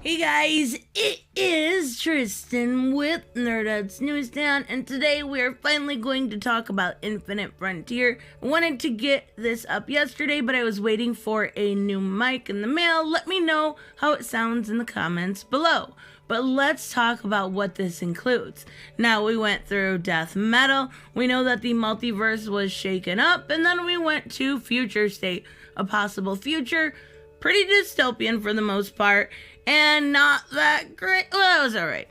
Hey guys, it is Tristan with NewsStand, and today we are finally going to talk about Infinite Frontier. I wanted to get this up yesterday, but I was waiting for a new mic in the mail. Let me know how it sounds in the comments below. But let's talk about what this includes. Now, we went through death metal. We know that the multiverse was shaken up, and then we went to future state, a possible future. Pretty dystopian for the most part, and not that great. Well, it was alright.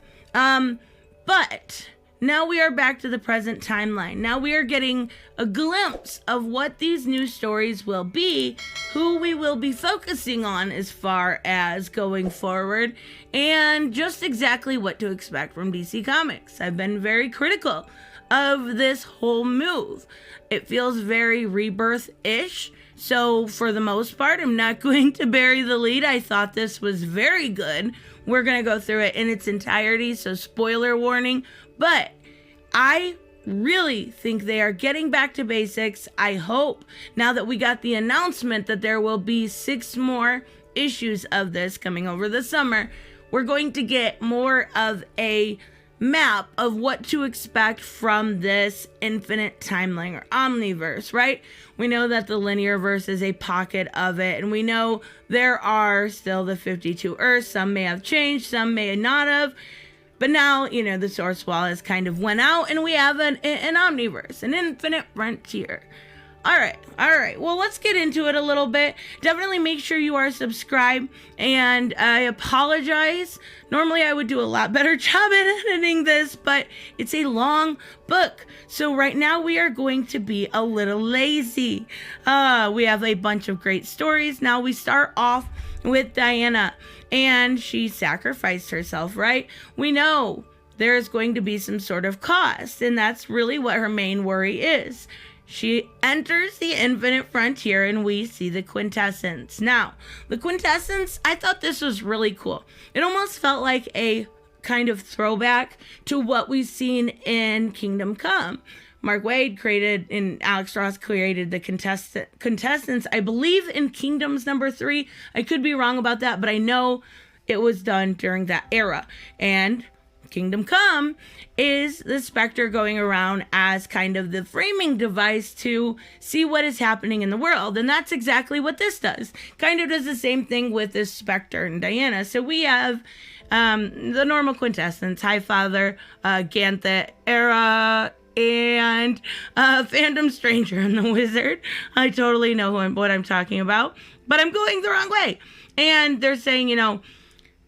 But now we are back to the present timeline. Now we are getting a glimpse of what these new stories will be, who we will be focusing on as far as going forward, and just exactly what to expect from DC Comics. I've been very critical of this whole move. It feels very Rebirth-ish. So for the most part, I'm not going to bury the lead. I thought this was very good. We're going to go through it in its entirety, so spoiler warning. But I really think they are getting back to basics. I hope, now that we got the announcement that there will be 6 more issues of this coming over the summer, we're going to get more of a map of what to expect from this infinite timeline or Omniverse, right? We know that the Linearverse is a pocket of it, and we know there are still the 52 Earths. Some may have changed, some may not have, but now, you know, the source wall has kind of went out, and we have an Omniverse, an infinite frontier. All right. Well, let's get into it a little bit. Definitely make sure you are subscribed, and I apologize. Normally, I would do a lot better job at editing this, but it's a long book. So right now, we are going to be a little lazy. We have a bunch of great stories. Now we start off with Diana, and she sacrificed herself, right? We know there is going to be some sort of cost, and that's really what her main worry is. She enters the infinite frontier, and we see the quintessence. Now, the quintessence, I thought this was really cool. It almost felt like a kind of throwback to what we've seen in Kingdom Come. Mark Waid created, and Alex Ross created the quintessence, I believe, in Kingdoms number 3. I could be wrong about that, but I know it was done during that era. And Kingdom Come is the Spectre going around as kind of the framing device to see what is happening in the world. And that's exactly what this does. Kind of does the same thing with this Spectre and Diana. So we have the normal quintessence, Highfather, Ganthet, Era, and Phantom Stranger and the Wizard. I totally know what I'm talking about, but I'm going the wrong way. And they're saying, you know,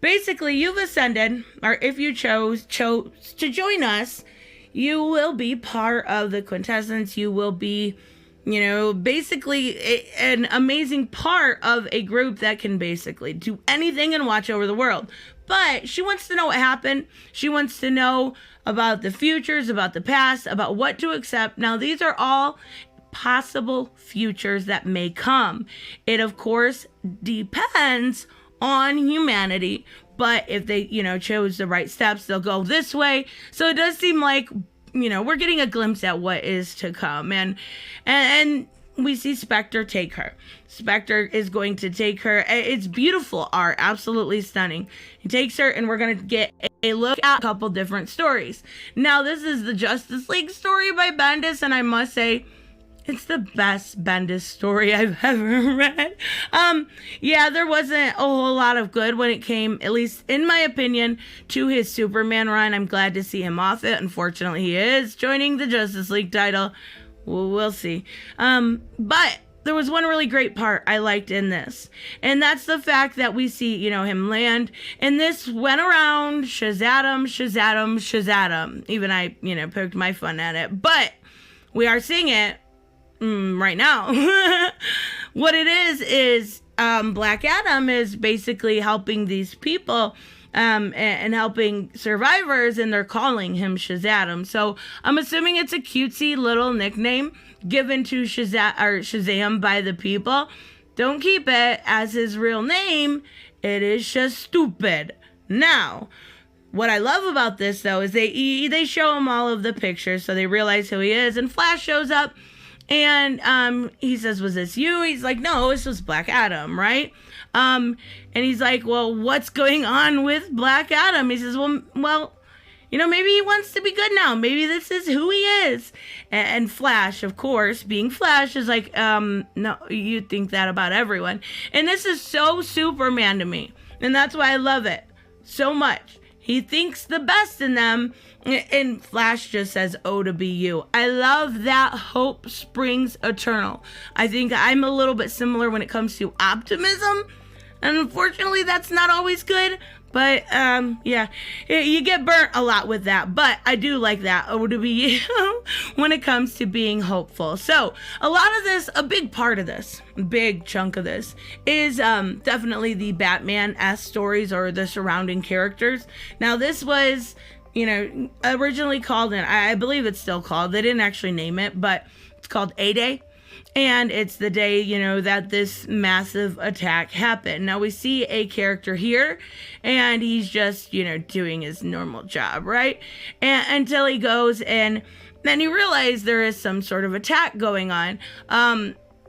basically, you've ascended, or if you chose to join us, you will be part of the quintessence. You will be, you know, basically an amazing part of a group that can basically do anything and watch over the world. But she wants to know what happened. She wants to know about the futures, about the past, about what to accept. Now, these are all possible futures that may come. It, of course, depends on humanity, but if they, you know, chose the right steps, they'll go this way. So it does seem like, you know, we're getting a glimpse at what is to come, and we see Spectre take her. Spectre is going to take her. It's beautiful art, absolutely stunning. He takes her, and we're going to get a look at a couple different stories. Now, this is the Justice League story by Bendis, and I must say, it's the best Bendis story I've ever read. Yeah, there wasn't a whole lot of good when it came, at least in my opinion, to his Superman run. I'm glad to see him off it. Unfortunately, he is joining the Justice League title. We'll see. But there was one really great part I liked in this, and that's the fact that we see, you know, him land, and this went around Shazam. Even I, you know, poked my fun at it, but we are seeing it right now. What it is Black Adam is basically helping these people and helping survivors, and they're calling him Shazam. So I'm assuming it's a cutesy little nickname given to Shazam by the people. Don't keep it as his real name. It is just stupid. Now, what I love about this, though, is they show him all of the pictures, so they realize who he is, and Flash shows up, and he says, "Was this you?" He's like, "No, this was Black Adam," right? And he's like, well, what's going on with Black Adam? He says, well, maybe he wants to be good now. Maybe this is who he is. And Flash, of course, being Flash, is like, no, you think that about everyone. And this is so Superman to me. And that's why I love it so much. He thinks the best in them. And Flash just says, oh, to be you. I love that hope springs eternal. I think I'm a little bit similar when it comes to optimism. And unfortunately, that's not always good. But, yeah, you get burnt a lot with that. But I do like that, oh, to be you, when it comes to being hopeful. So, a lot of this, a big part of this, a big chunk of this, is definitely the Batman-esque stories or the surrounding characters. Now, this was, originally called, and I believe it's still called, they didn't actually name it, but it's called A-Day. And it's the day, that this massive attack happened. Now we see a character here, and he's just, doing his normal job, right? And until he goes and then you realize there is some sort of attack going on.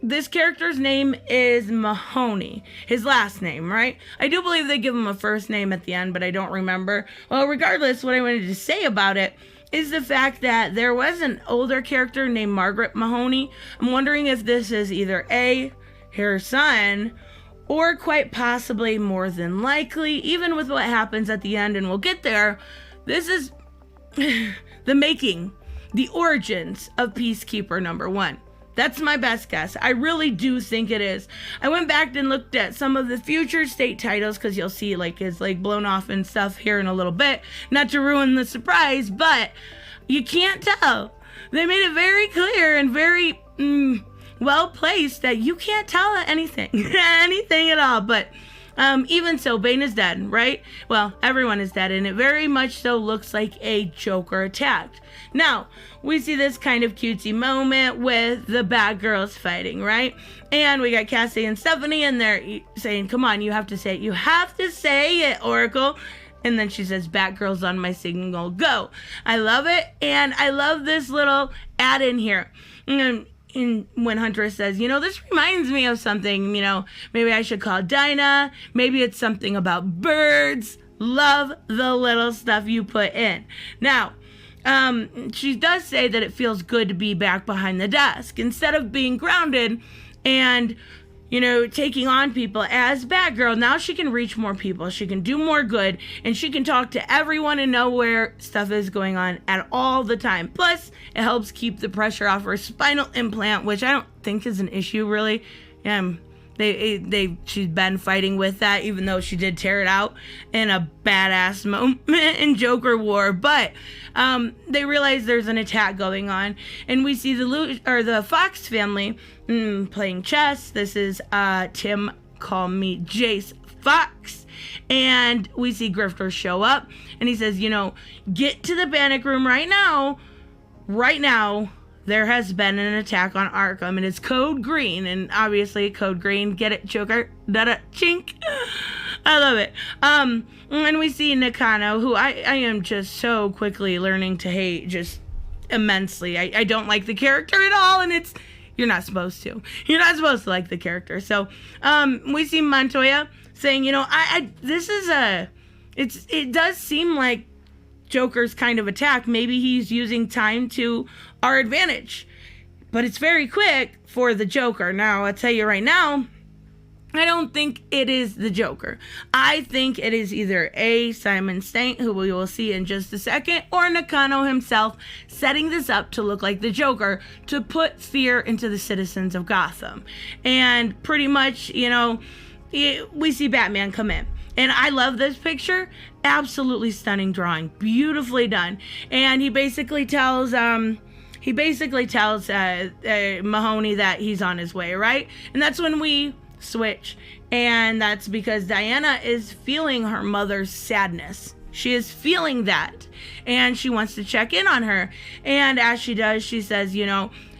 This character's name is Mahoney, his last name, right? I do believe they give him a first name at the end, but I don't remember. Well, regardless, what I wanted to say about it is the fact that there was an older character named Margaret Mahoney. I'm wondering if this is either A, her son, or quite possibly, more than likely, even with what happens at the end, and we'll get there, this is the origins of Peacekeeper #1. That's my best guess. I really do think it is. I went back and looked at some of the future state titles, because you'll see his leg blown off and stuff here in a little bit. Not to ruin the surprise, but you can't tell. They made it very clear and very well placed that you can't tell anything. Anything at all. But even so, Bane is dead, right? Well, everyone is dead, and it very much so looks like a Joker attacked. Now, we see this kind of cutesy moment with the bad girls fighting, right? And we got Cassie and Stephanie, and they're saying, come on, you have to say it. You have to say it, Oracle. And then she says, Batgirl's on my signal, go. I love it, and I love this little add-in here. And when Huntress says, this reminds me of something, maybe I should call Dinah. Maybe it's something about birds. Love the little stuff you put in. Now, she does say that it feels good to be back behind the desk instead of being grounded and, taking on people as Batgirl. Now she can reach more people. She can do more good, and she can talk to everyone and know where stuff is going on at all the time. Plus, it helps keep the pressure off her spinal implant, which I don't think is an issue really. She's been fighting with that, even though she did tear it out in a badass moment in Joker War. But they realize there's an attack going on, and we see the Fox family playing chess. This is Tim, call me Jace Fox, and we see Grifter show up, and he says, get to the panic room right now. Right now. There has been an attack on Arkham, and it's Code Green, and obviously Code Green, get it, Joker, da-da, chink. I love it. And we see Nakano, who I am just so quickly learning to hate just immensely. I don't like the character at all, and you're not supposed to. You're not supposed to like the character. So, we see Montoya saying, it does seem like Joker's kind of attack. Maybe he's using time to our advantage, but it's very quick for the Joker. Now, I'll tell you right now, I don't think it is the Joker. I think it is either A, Simon Stank, who we will see in just a second, or Nakano himself setting this up to look like the Joker to put fear into the citizens of Gotham. And pretty much, we see Batman come in. And I love this picture. Absolutely stunning drawing. Beautifully done. And he basically tells Mahoney that he's on his way, right? And that's when we switch. And that's because Diana is feeling her mother's sadness. She is feeling that. And she wants to check in on her. And as she does, she says,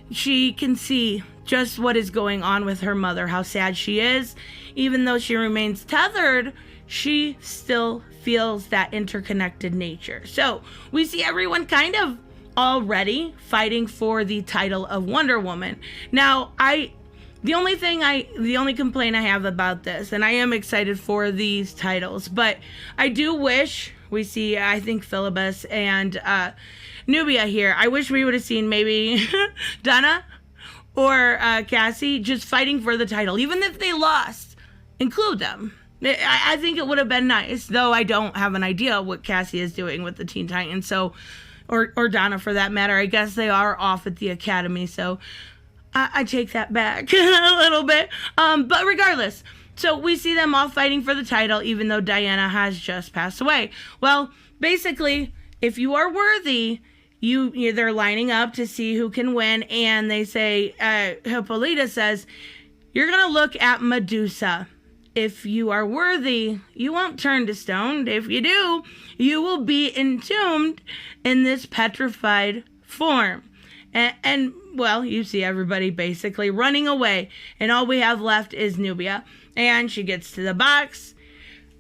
she can see just what is going on with her mother, how sad she is. Even though she remains tethered, she still feels that interconnected nature. So we see everyone kind of already fighting for the title of Wonder Woman. Now, I The only complaint I have about this, and I am excited for these titles, but I do wish we see, I think, Philibus and Nubia here. I wish we would have seen maybe Donna or Cassie just fighting for the title. Even if they lost, include them. I think it would have been nice, though I don't have an idea what Cassie is doing with the Teen Titans, so, or Donna for that matter. I guess they are off at the academy, so I take that back a little bit. But regardless, so we see them all fighting for the title, even though Diana has just passed away. Well, basically, if you are worthy, they're lining up to see who can win, and they say, Hippolyta says, you're going to look at Medusa. If you are worthy, you won't turn to stone. If you do, you will be entombed in this petrified form. And well, you see everybody basically running away, and all we have left is Nubia. And she gets to the box.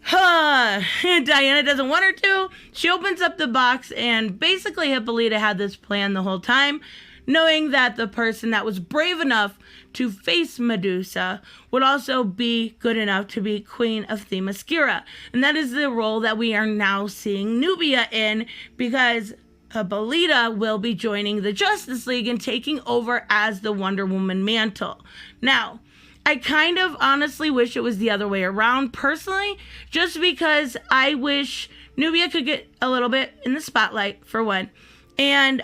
Diana doesn't want her to. She opens up the box, and basically Hippolyta had this plan the whole time, knowing that the person that was brave enough to face Medusa would also be good enough to be Queen of Themyscira. And that is the role that we are now seeing Nubia in, because Hippolyta will be joining the Justice League and taking over as the Wonder Woman mantle. Now, I kind of honestly wish it was the other way around personally, just because I wish Nubia could get a little bit in the spotlight, for one. And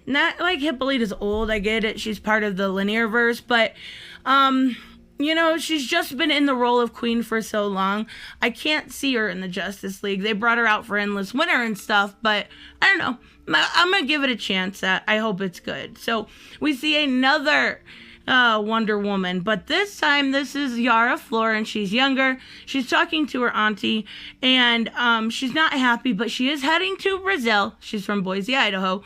not like Hippolyta's old, I get it, she's part of the Linearverse, but she's just been in the role of queen for so long. I can't see her in the Justice League. They brought her out for Endless Winter and stuff, but I don't know. I'm going to give it a chance. I hope it's good. So we see another Wonder Woman, but this time this is Yara Flor, and she's younger. She's talking to her auntie, and she's not happy, but she is heading to Brazil. She's from Boise, Idaho,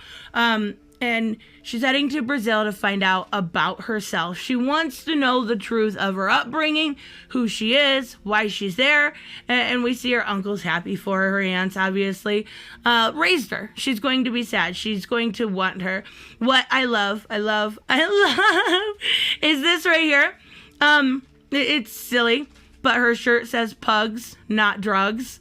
and she's heading to Brazil to find out about herself. She wants to know the truth of her upbringing, who she is, why she's there, and we see her uncle's happy for her. Her aunts obviously raised her. She's going to be sad. She's going to want her. What I love is this right here. It's silly, but her shirt says pugs, not drugs.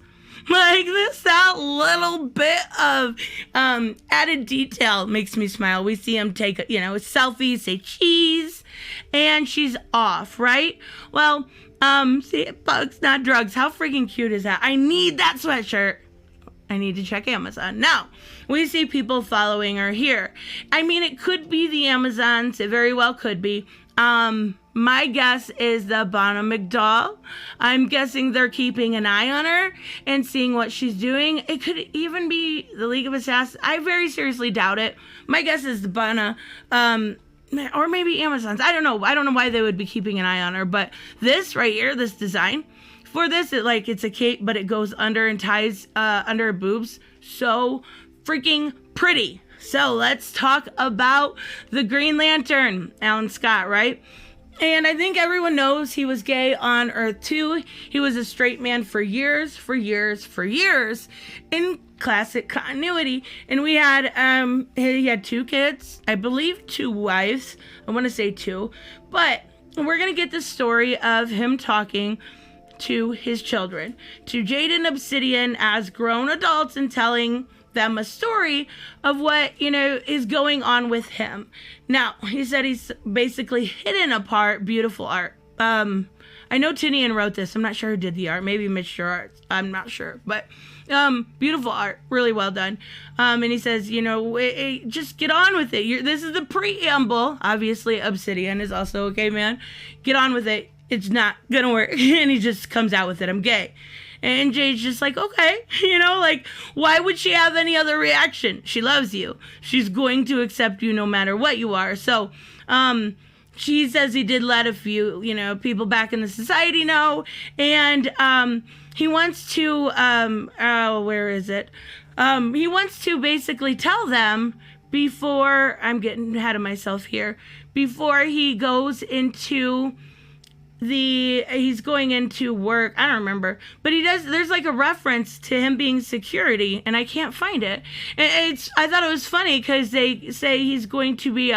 Like this, that little bit of added detail makes me smile. We see him take, a selfie, say cheese, and she's off, right? Well, see, bugs, not drugs. How freaking cute is that? I need that sweatshirt. I need to check Amazon. Now, we see people following her here. I mean, it could be the Amazons. It very well could be. My guess is the Bonham McDowell. I'm guessing they're keeping an eye on her and seeing what she's doing. It could even be the League of Assassins. I very seriously doubt it. My guess is the Bonham, or maybe Amazons. I don't know. I don't know why they would be keeping an eye on her. But this right here, this design, for this, it's a cape, but it goes under and ties under her boobs. So freaking pretty. So let's talk about the Green Lantern, Alan Scott, right? And I think everyone knows he was gay on Earth 2. He was a straight man for years in classic continuity. And he had 2 kids, I believe 2 wives. I want to say 2. But we're going to get the story of him talking to his children, to Jade and Obsidian as grown adults, and telling them a story of what, is going on with him. Now, he said he's basically hidden a part, beautiful art. I know Tinian wrote this. I'm not sure who did the art. Maybe Mitch Gerard. I'm not sure. But beautiful art. Really well done. And he says, just get on with it. This is the preamble. Obviously, Obsidian is also a gay man. Get on with it. It's not going to work. And he just comes out with it. I'm gay. And Jade's just like, okay, why would she have any other reaction? She loves you. She's going to accept you no matter what you are. So, she says he did let a few, people back in the society know. And, he wants to, where is it? He wants to basically tell them before, I'm getting ahead of myself here, before he goes into he's going into work, I don't remember, but there's a reference to him being security, and I can't find it. I thought it was funny because they say he's going to be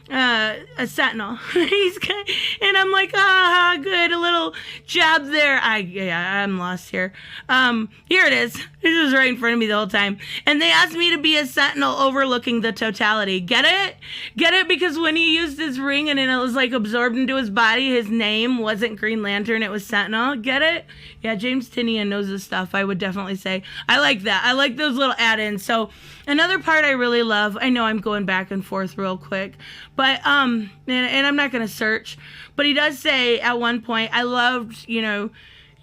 a sentinel. And I'm like, good, a little jab there. I'm lost here. Here it is. It was right in front of me the whole time. And they asked me to be a sentinel overlooking the totality. Get it? Get it? Because when he used his ring and it was like absorbed into his body, his name wasn't Green Lantern, it was Sentinel. Get it? Yeah, James Tynion knows his stuff, I would definitely say. I like that. I like those little add-ins. So another part I really love, I know I'm going back and forth real quick, but, and I'm not going to search, but he does say at one point, I loved,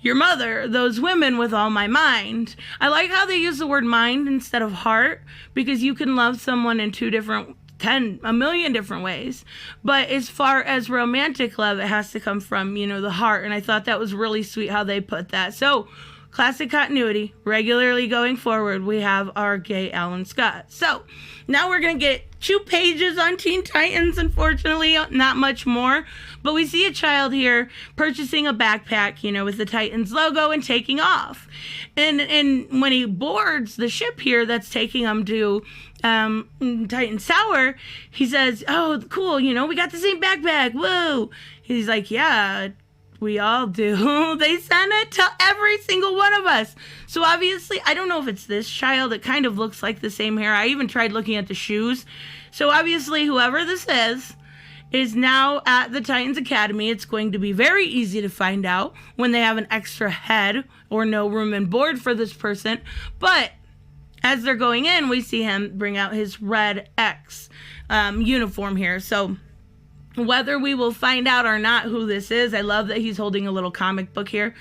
your mother, those women with all my mind. I like how they use the word mind instead of heart, because you can love someone in a million different ways. But as far as romantic love, it has to come from, the heart. And I thought that was really sweet how they put that. So, classic continuity, regularly going forward, we have our gay Alan Scott. So, now we're going to get 2 pages on Teen Titans, unfortunately, not much more. But we see a child here purchasing a backpack, with the Titans logo and taking off. And when he boards the ship here that's taking him to Titan Tower, he says, oh, cool, we got the same backpack, whoa. He's like, yeah, we all do. They sent it to every single one of us. So obviously, I don't know if it's this child. It kind of looks like the same hair. I even tried looking at the shoes. So obviously, whoever this is now at the Titans Academy. It's going to be very easy to find out when they have an extra head or no room and board for this person. But as they're going in, we see him bring out his red X uniform here. So whether we will find out or not who this is, I love that he's holding a little comic book here,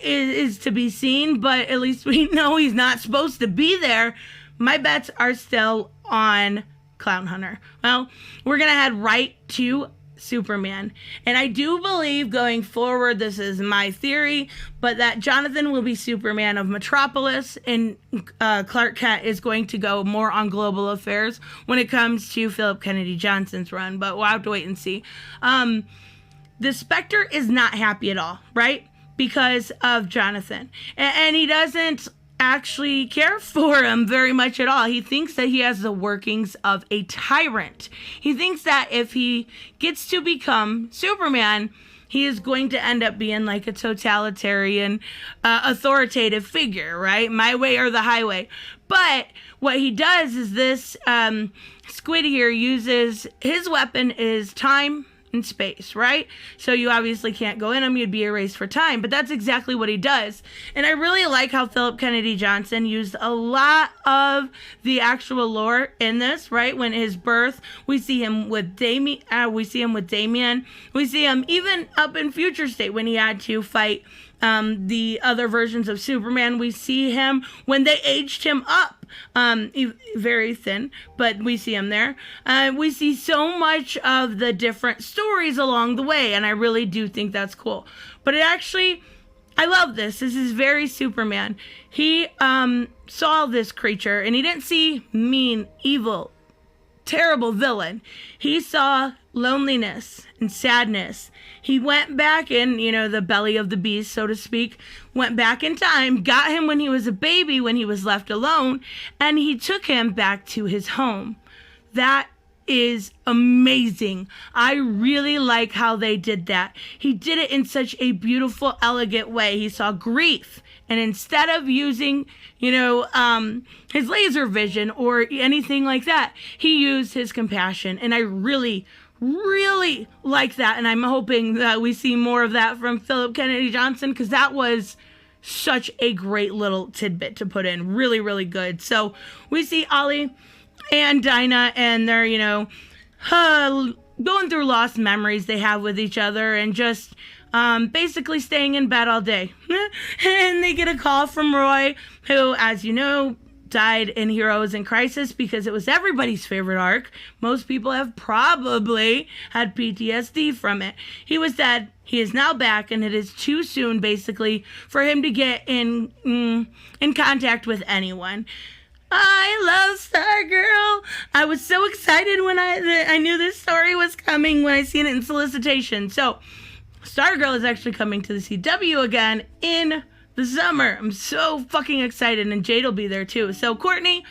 is to be seen, but at least we know he's not supposed to be there. My bets are still on Clown Hunter. Well, we're going to head right to Superman. And I do believe going forward, this is my theory, but that Jonathan will be Superman of Metropolis and Clark Kent is going to go more on global affairs when it comes to Philip Kennedy Johnson's run, but we'll have to wait and see. The Spectre is not happy at all, right? Because of Jonathan. And he doesn't actually care for him very much at all. He thinks that he has the workings of a tyrant. He thinks that if he gets to become Superman, he is going to end up being like a totalitarian, authoritative figure, right? My way or the highway. But what he does is this squid here uses, his weapon is time and space, right? So you obviously can't go in him, you'd be erased for time, but that's exactly what he does. And I really like how Philip Kennedy Johnson used a lot of the actual lore in this, right? When his birth, we see him with Damian, we see him even up in Future State when he had to fight the other versions of Superman. We see him when they aged him up, very thin, but we see him there. We see so much of the different stories along the way, and I really do think that's cool. But it actually, I love this. This is very Superman. He saw this creature, and he didn't see mean, evil, terrible villain. He saw loneliness and sadness. He went back in, the belly of the beast, so to speak, went back in time, got him when he was a baby, when he was left alone, and he took him back to his home. That is amazing. I really like how they did that. He did it in such a beautiful, elegant way. He saw grief, and instead of using, his laser vision or anything like that, he used his compassion, and I really like that, and I'm hoping that we see more of that from Philip Kennedy Johnson, because that was such a great little tidbit to put in. Really, really good. So we see Ollie and Dinah, and they're, going through lost memories they have with each other, and just basically staying in bed all day. And they get a call from Roy, who, as you know, died in Heroes in Crisis because it was everybody's favorite arc. Most people have probably had PTSD from it. He was dead. He is now back, and it is too soon, basically, for him to get in contact with anyone. I love Stargirl. I was so excited when I knew this story was coming when I seen it in solicitation. So, Stargirl is actually coming to the CW again in the summer. I'm so fucking excited, and Jade will be there too. So Courtney,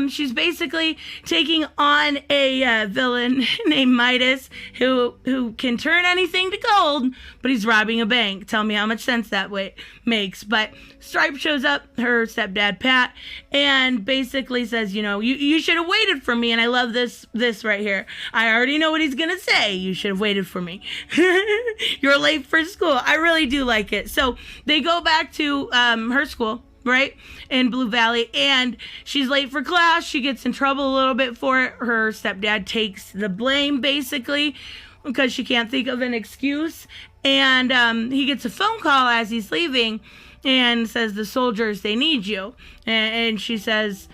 she's basically taking on a villain named Midas who can turn anything to gold, but he's robbing a bank. Tell me how much sense that way makes. But Stripe shows up, her stepdad Pat, and basically says, you should have waited for me. And I love this right here. I already know what he's gonna say. You should have waited for me. You're late for school. I really do like it. So they go back to her school, right, in Blue Valley, and she's late for class. She gets in trouble a little bit for it. Her stepdad takes the blame, basically, because she can't think of an excuse. And he gets a phone call as he's leaving and says, the soldiers, they need you. And she says,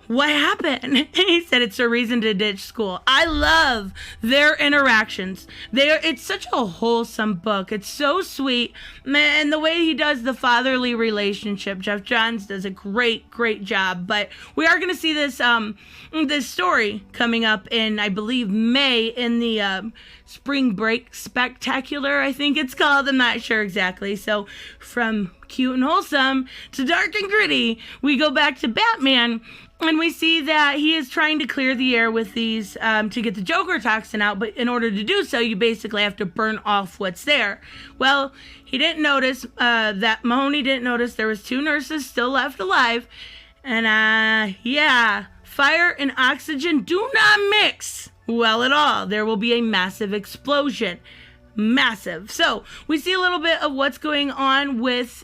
what happened? And he said, it's a reason to ditch school. I love their interactions. It's such a wholesome book. It's so sweet. And the way he does the fatherly relationship, Jeff Johns does a great job. But we are going to see this story coming up in, I believe, May in the Spring Break Spectacular, I think it's called. I'm not sure exactly. So from cute and wholesome to dark and gritty, we go back to Batman. And we see that he is trying to clear the air with these to get the Joker toxin out. But in order to do so, you basically have to burn off what's there. Well, he didn't notice that Mahoney didn't notice there was 2 nurses still left alive. And yeah, fire and oxygen do not mix well at all. There will be a massive explosion. Massive. So we see a little bit of what's going on with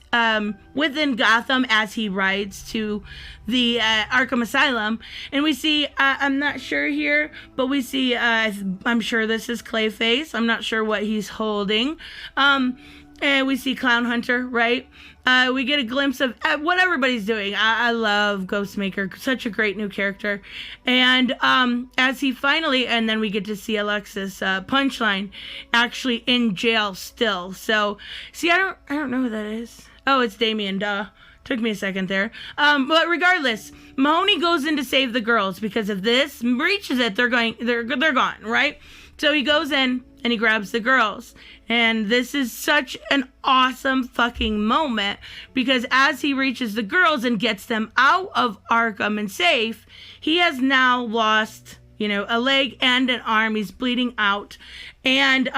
within Gotham as he rides to the Arkham Asylum, and we see I'm not sure here, but we see I'm sure this is Clayface. I'm not sure what he's holding. And we see Clown Hunter, right? We get a glimpse of what everybody's doing. I love Ghostmaker, such a great new character. And as he finally, and then we get to see Alexis Punchline actually in jail still. So, see, I don't know who that is. Oh, it's Damien, duh. Took me a second there. But regardless, Mahoney goes in to save the girls because if this reaches it, they're gone, right? So he goes in and he grabs the girls. And this is such an awesome fucking moment because as he reaches the girls and gets them out of Arkham and safe, he has now lost, a leg and an arm. He's bleeding out. And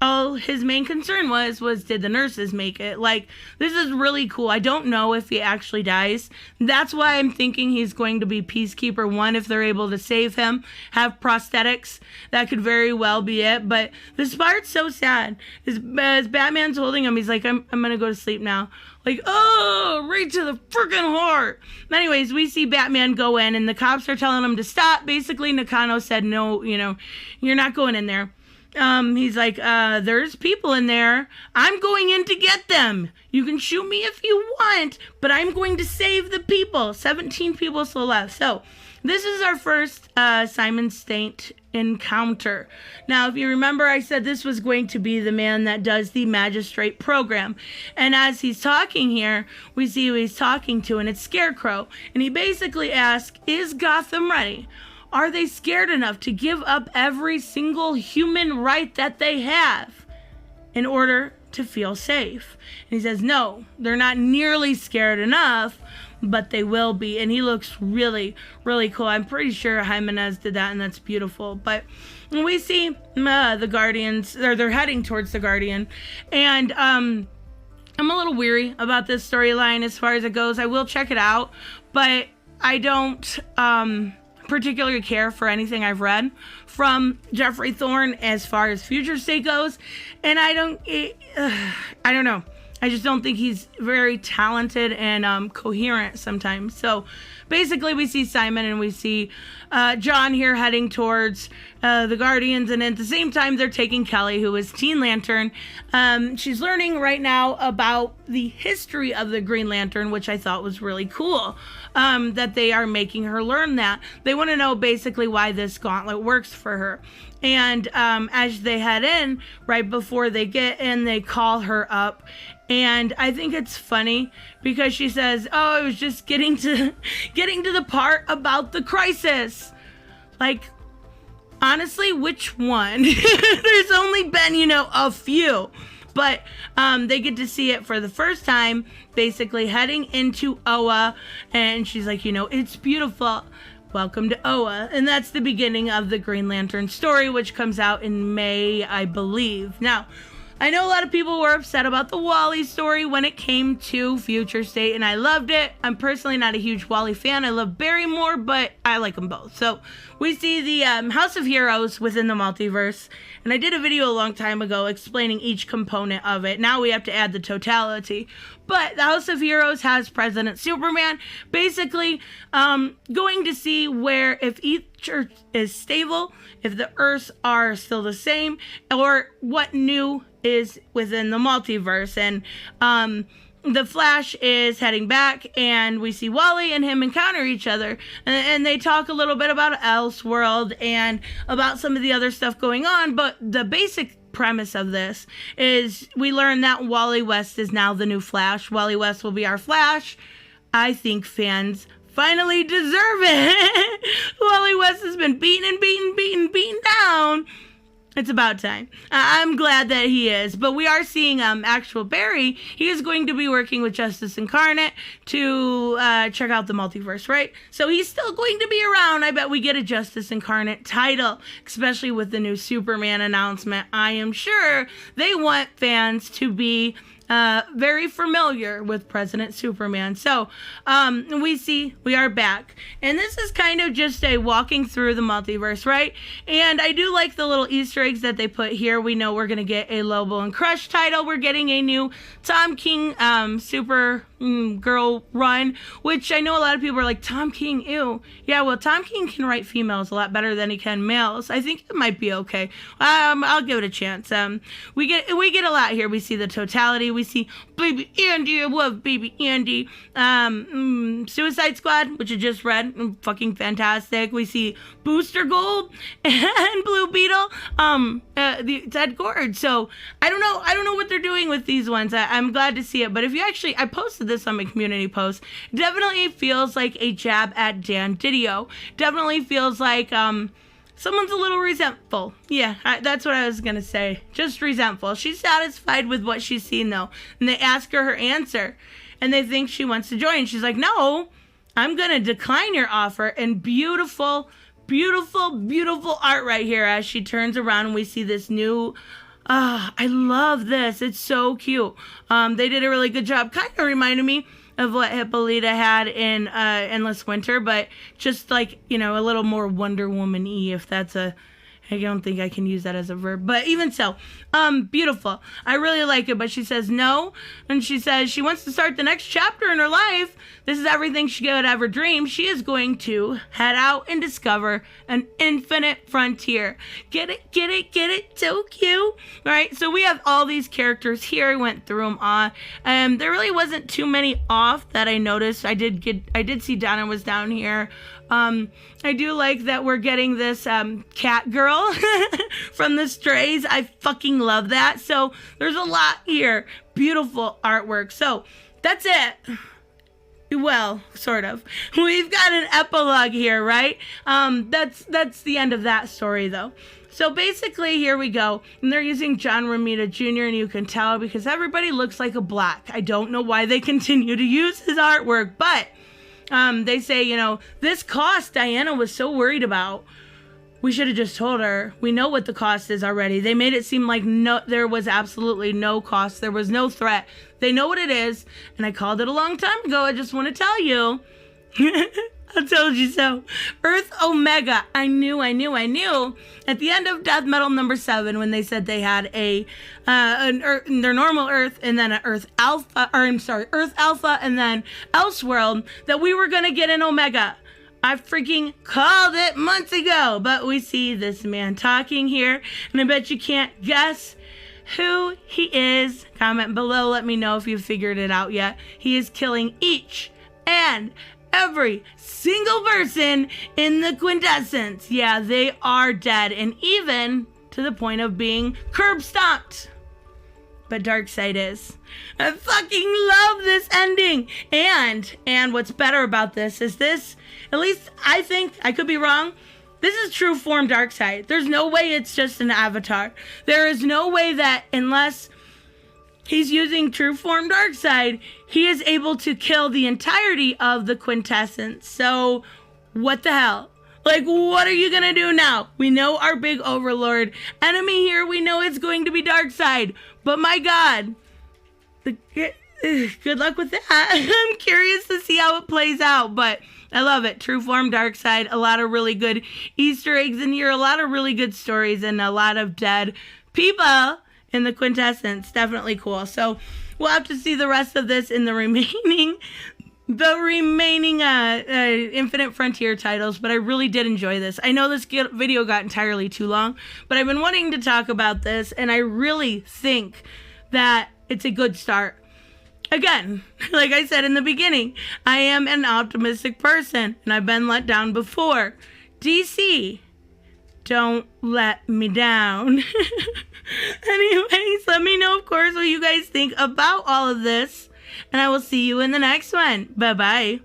all his main concern was did the nurses make it? Like, this is really cool. I don't know if he actually dies. That's why I'm thinking he's going to be Peacekeeper 1 if they're able to save him, have prosthetics. That could very well be it. But this part's so sad. As Batman's holding him, he's like, I'm going to go to sleep now. Like, oh, right to the freaking heart. Anyways, we see Batman go in and the cops are telling him to stop. Basically, Nakano said, no, you're not going in there. He's like, there's people in there. I'm going in to get them. You can shoot me if you want, but I'm going to save the people. 17 people still left. So this is our first Simon Saint encounter. Now, if you remember, I said this was going to be the man that does the magistrate program. And as he's talking here, we see who he's talking to, and it's Scarecrow. And he basically asks, is Gotham ready? Are they scared enough to give up every single human right that they have in order to feel safe? And he says, no, they're not nearly scared enough, but they will be. And he looks really, really cool. I'm pretty sure Jimenez did that, and that's beautiful. But we see the Guardians, they're heading towards the Guardian. And I'm a little weary about this storyline as far as it goes. I will check it out, but I don't particularly care for anything I've read from Jeffrey Thorne as far as Future State goes, and I don't know. I just don't think he's very talented and coherent sometimes. So basically we see Simon and we see John here heading towards the Guardians, and at the same time they're taking Kelly, who is Teen Lantern. She's learning right now about the history of the Green Lantern, which I thought was really cool, that they are making her learn that. They want to know basically why this gauntlet works for her. And as they head in, right before they get in, they call her up. And I think it's funny because she says, oh, I was just getting to the part about the crisis. Like, honestly, which one? There's only been, a few. but they get to see it for the first time, basically heading into Oa, and she's like, it's beautiful. Welcome to Oa. And that's the beginning of the Green Lantern story, which comes out in May, I believe. Now, I know a lot of people were upset about the Wally story when it came to Future State, and I loved it. I'm personally not a huge Wally fan. I love Barry more, but I like them both. So we see the House of Heroes within the multiverse, and I did a video a long time ago explaining each component of it. Now we have to add the totality. But the House of Heroes has President Superman, basically going to see where if each Earth is stable, if the Earths are still the same, or what new is within the multiverse. And the Flash is heading back, and we see Wally and him encounter each other, and they talk a little bit about Elseworld and about some of the other stuff going on. But the basic premise of this is we learn that Wally West is now the new Flash. Wally West will be our Flash. I think fans finally deserve it. Wally West has been beaten down. It's about time. I'm glad that he is. But we are seeing actual Barry. He is going to be working with Justice Incarnate to check out the multiverse, right? So he's still going to be around. I bet we get a Justice Incarnate title, especially with the new Superman announcement. I am sure they want fans to be very familiar with President Superman. So we are back, and this is kind of just a walking through the multiverse, right? And I do like the little Easter eggs that they put here. We know we're gonna get a Lobo and Crush title. We're getting a new Tom King Super Girl run, which I know a lot of people are like, Tom King, ew. Yeah, well, Tom King can write females a lot better than he can males. I think it might be okay. I'll give it a chance. We get a lot here. We see the totality. We see Baby Andy. I love Baby Andy. Suicide Squad, which I just read, fucking fantastic. We see Booster Gold and Blue Beetle. The Ted Gord. So I don't know what they're doing with these ones. I'm glad to see it. But if you actually, I posted this on my community post. Definitely feels like a jab at Dan Didio. Definitely feels like someone's a little resentful. Yeah, that's what I was gonna say. Just resentful. She's satisfied with what she's seen though, and they ask her answer, and they think she wants to join. She's like, no, I'm gonna decline your offer. And beautiful art right here as she turns around and we see this new. I love this. It's so cute. They did a really good job. Kind of reminded me of what Hippolyta had in Endless Winter, but just like, a little more Wonder Woman-y, if that's I don't think I can use that as a verb, but even so, beautiful. I really like it, but she says no, and she says she wants to start the next chapter in her life. This is everything she could ever dream. She is going to head out and discover an infinite frontier. Get it? So cute. All right, so we have all these characters here. I went through them all. There really wasn't too many off that I noticed. I did see Donna was down here. I do like that we're getting this cat girl from the Strays. I fucking love that. So there's a lot here. Beautiful artwork. So that's it. Well, sort of. We've got an epilogue here, right? That's the end of that story, though. So basically, here we go. And they're using John Romita Jr., and you can tell because everybody looks like a black. I don't know why they continue to use his artwork, but they say, this cost Diana was so worried about. We should have just told her. We know what the cost is already. They made it seem like there was absolutely no cost. There was no threat. They know what it is. And I called it a long time ago. I just want to tell you. I told you so. Earth Omega. I knew. At the end of Death Metal number 7, when they said they had their normal Earth, and then Earth Alpha, and then Elseworld, that we were going to get an Omega. I freaking called it months ago. But we see this man talking here, and I bet you can't guess who he is. Comment below. Let me know if you figured it out yet. He is killing each and every single person in the quintessence. Yeah, they are dead, and even to the point of being curb stomped. But Darkseid is. I fucking love this ending. And what's better about this is this, at least I think, I could be wrong, this is true form Darkseid. There's no way it's just an avatar. There is no way that unless he's using True Form Darkseid, he is able to kill the entirety of the Quintessence. So, what the hell? Like, what are you gonna do now? We know our big overlord enemy here, we know it's going to be Darkseid. But my god, good luck with that. I'm curious to see how it plays out, but I love it. True Form Darkseid, a lot of really good Easter eggs in here, a lot of really good stories, and a lot of dead people in the Quintessence. Definitely cool. So we'll have to see the rest of this in the remaining Infinite Frontier titles, but I really did enjoy this. I know this video got entirely too long, but I've been wanting to talk about this, and I really think that it's a good start. Again, like I said in the beginning, I am an optimistic person, and I've been let down before. DC, don't let me down. Anyways, let me know, of course, what you guys think about all of this, and I will see you in the next one. Bye-bye.